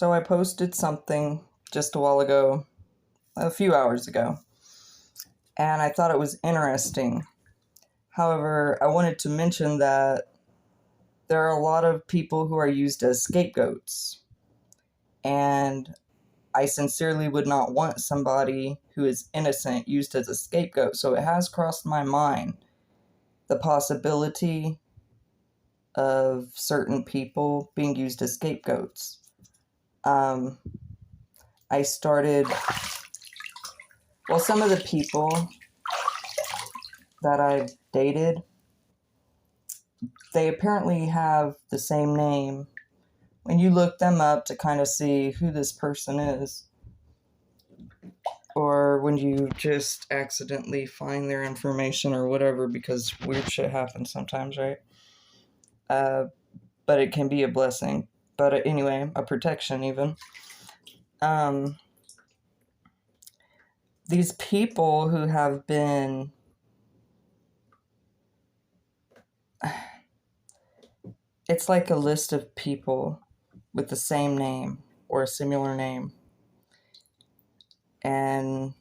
So I posted something just a while ago, a few hours ago, and I thought it was interesting. However, I wanted to mention that there are a lot of people who are used as scapegoats, and I sincerely would not want somebody who is innocent used as a scapegoat. So it has crossed my mind the possibility of certain people being used as scapegoats. Um, I started, some of the people that I've dated, they apparently have the same name. When you look them up to kind of see who this person is, or when you just accidentally find their information or whatever, because weird shit happens sometimes, right? But it can be a blessing. But anyway, a protection even. These people who have been it's like a list of people with the same name or a similar name. And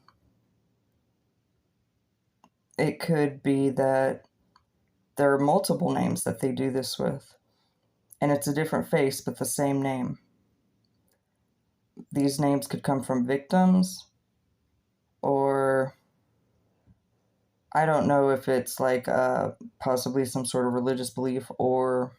it could be that there are multiple names that they do this with. And it's a different face, but the same name. These names could come from victims, or I don't know if it's like possibly some sort of religious belief, or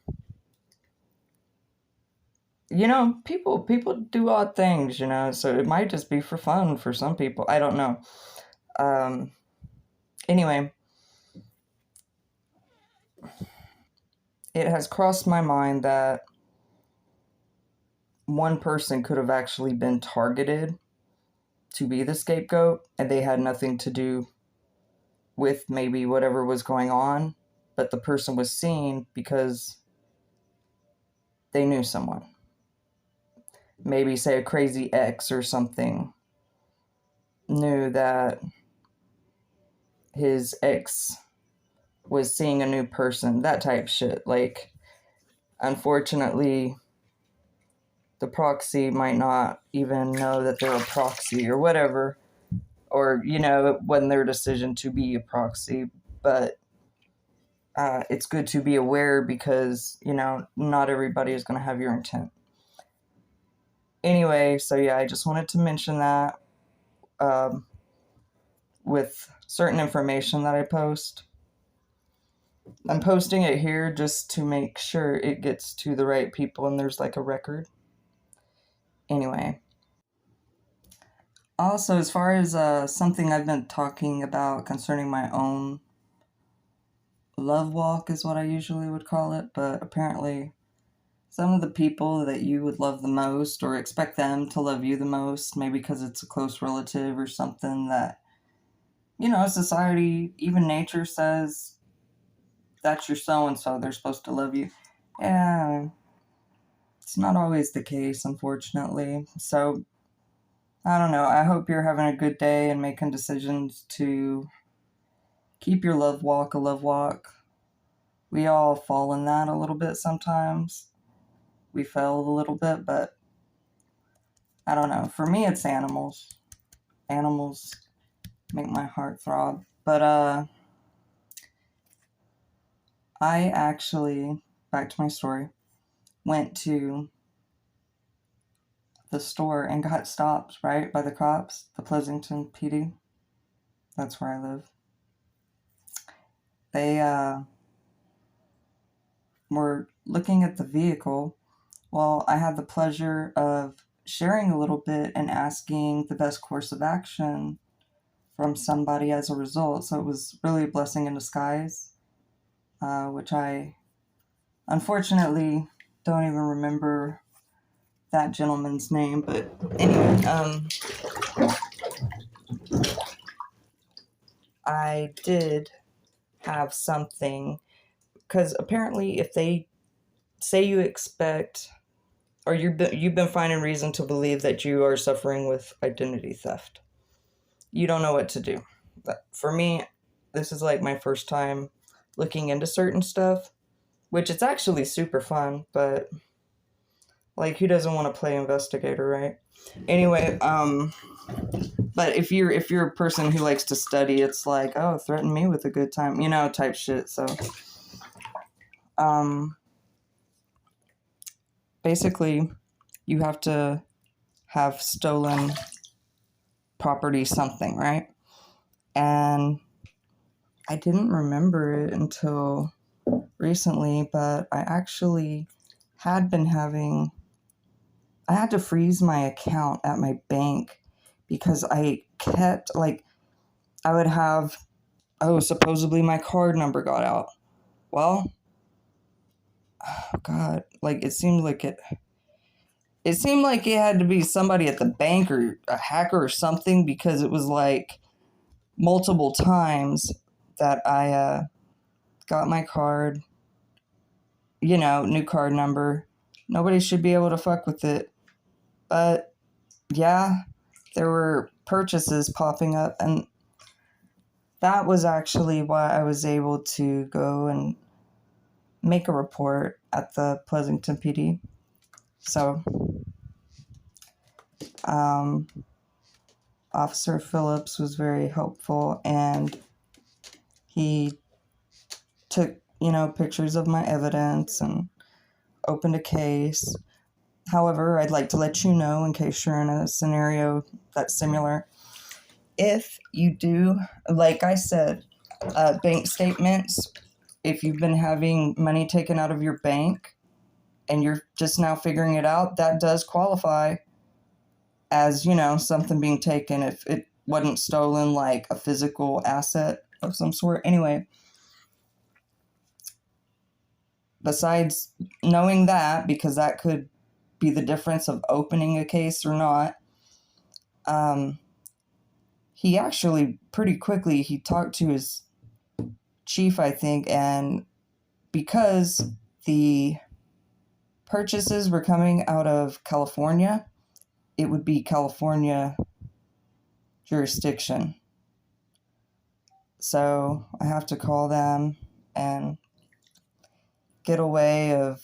people do odd things, so it might just be for fun for some people. I don't know. Anyway, it has crossed my mind that one person could have actually been targeted to be the scapegoat, and they had nothing to do with maybe whatever was going on, but the person was seen because they knew someone. Maybe, say, a crazy ex or something knew that his ex was seeing a new person, that type shit. Like, unfortunately, the proxy might not even know that they're a proxy or whatever, or, it wasn't their decision to be a proxy, but it's good to be aware because, not everybody is going to have your intent. Anyway, so yeah, I just wanted to mention that with certain information that I post. I'm posting it here just to make sure it gets to the right people and there's like a record. Anyway. Also, as far as something I've been talking about concerning my own love walk is what I usually would call it, but apparently some of the people that you would love the most or expect them to love you the most, maybe because it's a close relative or something that, society, even nature says that's your so-and-so, they're supposed to love you. Yeah, it's not always the case, unfortunately. So, I don't know. I hope you're having a good day and making decisions to keep your love walk a love walk. We all fall in that a little bit sometimes. We fail a little bit, but I don't know. For me, it's animals. Animals make my heart throb. But I actually, back to my story, went to the store and got stopped, right, by the cops, the Pleasanton PD. That's where I live. They were looking at the vehicle. Well, I had the pleasure of sharing a little bit and asking the best course of action from somebody as a result. So it was really a blessing in disguise, which I unfortunately don't even remember that gentleman's name. But anyway, I did have something, because apparently if they say you expect, or you've been finding reason to believe that you are suffering with identity theft, you don't know what to do. But for me, this is like my first time looking into certain stuff, which it's actually super fun, but Like, who doesn't want to play investigator, right? Anyway, but if you're a person who likes to study, it's like, oh, threaten me with a good time, type shit. So, um, basically, you have to have stolen property something, right? And I didn't remember it until recently, but I actually had been having, I had to freeze my account at my bank because I kept, like, I would have, oh, supposedly my card number got out. Well, oh God, like, it seemed like it had to be somebody at the bank or a hacker or something, because it was like multiple times that I got my card, new card number. Nobody should be able to fuck with it. But yeah, there were purchases popping up, and that was actually why I was able to go and make a report at the Pleasanton PD. So, Officer Phillips was very helpful, and he took, pictures of my evidence and opened a case. However, I'd like to let you know, in case you're in a scenario that's similar, if you do, like I said, bank statements, if you've been having money taken out of your bank and you're just now figuring it out, that does qualify as, something being taken if it wasn't stolen, like a physical asset of some sort. Anyway, besides knowing that, because that could be the difference of opening a case or not, he actually pretty quickly, he talked to his chief, I think, and because the purchases were coming out of California, it would be California jurisdiction. So I have to call them and get a way of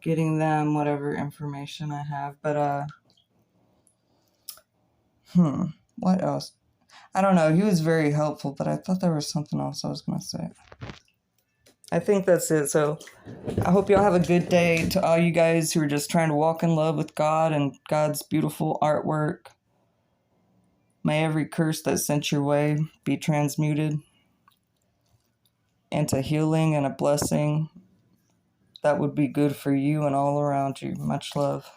getting them whatever information I have. But, what else? I don't know. He was very helpful, but I thought there was something else I was going to say. I think that's it. So I hope y'all have a good day. To all you guys who are just trying to walk in love with God and God's beautiful artwork, may every curse that's sent your way be transmuted into healing and a blessing that would be good for you and all around you. Much love.